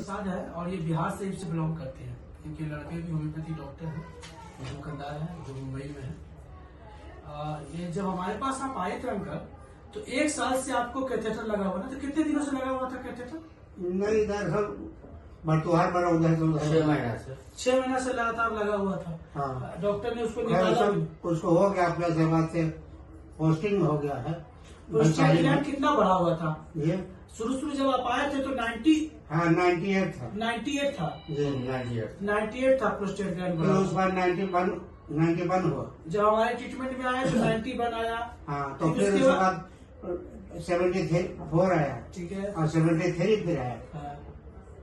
प्रसाद है और ये बिहार से बिलोंग करते हैं। इनके लड़के भी होम्योपैथी डॉक्टर हैं, दुकानदार है जो मुंबई में है। ये जब हमारे पास आप आए थे अंकल तो 1 साल से आपको कैथेटर लगा हुआ था, तो कितने दिनों से लगा हुआ था कैथेटर? नहीं दरअसल बटुहार बना उधर तो 6 महीना से 6 महीना से लगातार लगा हुआ था। हाँ। डॉक्टर ने उसको निकाला भी। उसको हो गया अपने सेवा से पोस्टिंग हो गया है। प्रोस्टेट ग्लैंड कितना बढ़ा हुआ था? ये शुरू जब आप आए थे तो 98 हाँ 98 था। 98 था। जी 98 था प्रोस्टेट ग्लैंड फिर बढ़ा। उस बार 91 हुआ। जब हमारे ट्रीटमेंट में आए तो 91 आया। हाँ तो फिर उसके बाद 74 आया। ठीक है। और 73 फिर आया। हाँ।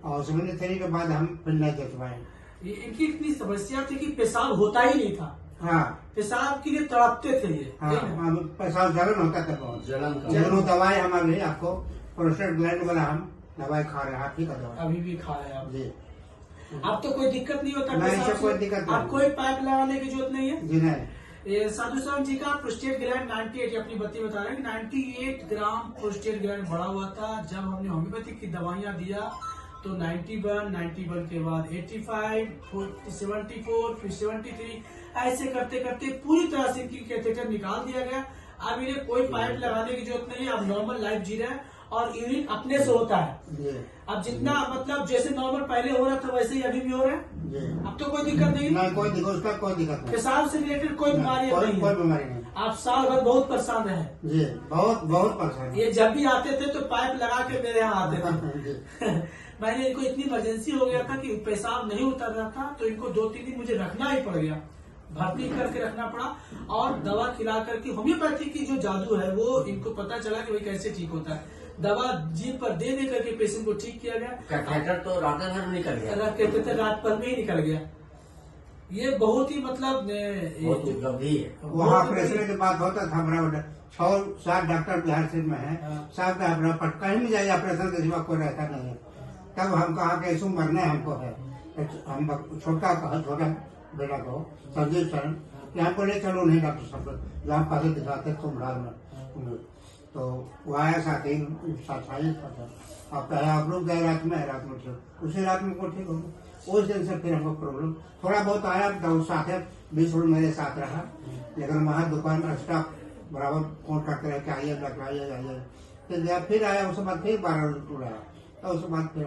और 73 के बाद हम फिर नहीं जतवाए। ये इनकी इतनी समस्या थी कि पेशाब होता ही नहीं था। हाँ पेशाब के लिए तड़पते थे ये। हाँ हम पेशाब जलन होता था बहुत। जलन दवाई हम अभी आपको प्रोस्टेट ग्लैंड वाला हम दवाई खा रहे हैं, आप ही का दवाई अभी भी खा रहे हैं आप? जी। अब तो कोई दिक्कत नहीं होता नहीं, पेशाब इससे कोई से? दिक्कत नहीं। अब कोई पाइप लगाने की जरूरत नहीं है? जी नहीं। ये साधु साहब जी का प्रोस्टेट ग्लैंड 98 अपनी बत्ती बता रहे हैं कि 98 ग्राम प्रोस्टेट ग्लैंड बढ़ा हुआ था। जब हमने होम्योपैथिक की दवाइयां दिया तो 91 के बाद 85, 74, फिर 73, ऐसे करते करते पूरी तरह से इनकी कैथेटर निकाल दिया गया। अब इन्हें कोई पाइप लगाने की जरूरत नहीं है। अब नॉर्मल लाइफ जी रहे हैं और यूरिन अपने से होता है। अब जितना मतलब जैसे नॉर्मल पहले हो रहा था वैसे ही अभी भी हो रहा है। अब तो कोई दिक्कत नहीं है। कोई दिक्कत, उसका कोई दिक्कत नहीं। पेशाब से रिलेटेड कोई बीमारी नहीं है। कोई बीमारी नहीं। आप साल भर बहुत परेशान रहे? जी बहुत बहुत परेशान। ये जब भी आते थे तो पाइप लगा के मेरे यहाँ आते थे। मैंने इनको इतनी इमरजेंसी हो गया था कि पेशाब नहीं उतर रहा था तो इनको 2-3 दिन मुझे रखना ही पड़ गया, भर्ती करके रखना पड़ा। और दवा खिला करके होम्योपैथी की जो जादू है वो इनको पता चला कि भाई कैसे ठीक होता है। दवा जीभ पर दे करके पेशेंट को ठीक किया गया। कैथेटर तो रात भर में निकल गया। कैथेटर रात भर में ही निकल गया। ये बहुत ही मतलब गंभीर है। वहाँ ऑपरेशन के बाद होता था बराबर 6-7 डॉक्टर बिहार से में है। साहब का कहीं भी जाइए ऑपरेशन के सिवा कोई रहता नहीं है। तब हम कहा कि ऐसे मरने हमको है। हम छोटा बेटा को संजीव सर यहाँ को ले चलो नहीं डॉक्टर साहब जहाँ पहले दिखाते कुम्भराज में। तो वो आया साथ ही आप कहे आप लोग गए रात में ठीक, उसी रात में को ठीक हो गया। उस दिन से फिर हमको प्रॉब्लम थोड़ा बहुत आया। तो साथ 20 मिनट मेरे साथ रहा, लेकिन वहाँ दुकान में स्टाफ बराबर फोन करते रहे कि आइए आइए। फिर आया उसके बाद फिर 12 बजे टूट आया। तो उसके बाद फिर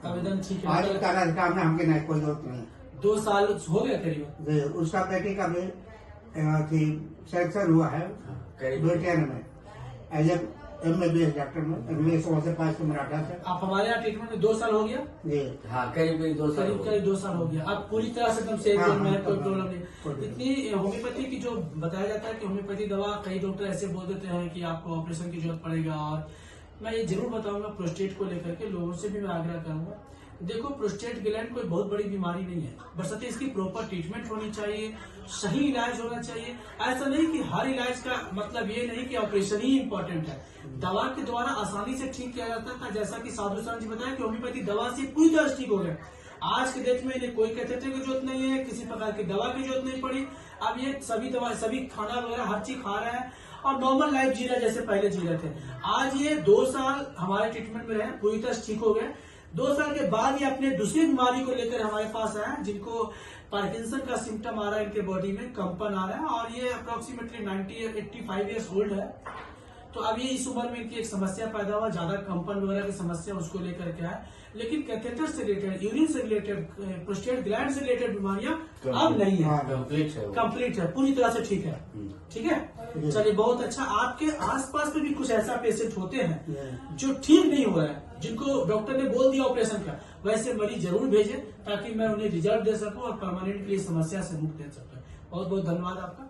आवेदन ठीक आज काम में हमके नहीं कोई जरूरत नहीं। 2 साल हो गया करीब। उसका बेटी का भी सिलेक्शन हुआ है ब्रिटेन में एज MBBS डॉक्टर में। MBBS से पास तो मराठा से। आप हमारे यहाँ ट्रीटमेंट में 2 साल हो गया? जी हाँ करीब 2 साल। करीब 2 साल हो गया। अब पूरी तरह से एकदम सेफ जोन में है, कोई प्रॉब्लम नहीं। इतनी होम्योपैथी की जो बताया जाता है कि होम्योपैथी दवा कई डॉक्टर ऐसे बोल देते हैं कि आपको ऑपरेशन की जरूरत पड़ेगा। और मैं ये जरूर बताऊंगा प्रोस्टेट को लेकर के लोगों से भी मैं आग्रह करूंगा। देखो प्रोस्टेट ग्लैंड कोई बहुत बड़ी बीमारी नहीं है, बशर्ते इसकी प्रॉपर ट्रीटमेंट होनी चाहिए, सही इलाज होना चाहिए। ऐसा नहीं कि हर इलाज का मतलब ये नहीं कि ऑपरेशन ही इम्पोर्टेंट है। दवा के द्वारा आसानी से ठीक किया जाता था। जैसा कि साधु साहब जी बताया कि होम्योपैथी दवा से पूरी तरह से ठीक हो गया। आज के डेट में इन्हें कोई कैथेटर की जरूरत नहीं है, किसी प्रकार की दवा की जरूरत नहीं पड़ी। अब ये सभी दवा सभी खाना वगैरह हर चीज खा रहे हैं और नॉर्मल लाइफ जी रहे जैसे पहले जी रहे थे। आज ये 2 साल हमारे ट्रीटमेंट में रहे, पूरी तरह से ठीक हो गए। 2 साल के बाद ये अपने दूसरी बीमारी को लेकर हमारे पास आए, जिनको पार्किंसन का सिम्टम आ रहा है, इनके बॉडी में कंपन आ रहा है और ये अप्रोक्सीमेटली 85 ईयर्स ओल्ड है। तो अब ये इस उम्र में इनकी एक समस्या पैदा हुआ, ज्यादा कंपन वगैरह की समस्या उसको लेकर के है। लेकिन कैथेटर से रिलेटेड, यूरिन से रिलेटेड, प्रोस्टेट ग्लैंड से रिलेटेड बीमारियां अब नहीं है। कंप्लीट है, पूरी तरह से ठीक है। ठीक है, चलिए बहुत अच्छा। आपके आसपास में भी कुछ ऐसा पेशेंट होते हैं जो ठीक नहीं हो रहा है, जिनको डॉक्टर ने बोल दिया ऑपरेशन का, वैसे मरीज जरूर भेजें ताकि मैं उन्हें रिजल्ट दे सकूं और परमानेंटली समस्या से मुक्त दे सकूं। बहुत बहुत धन्यवाद आपका।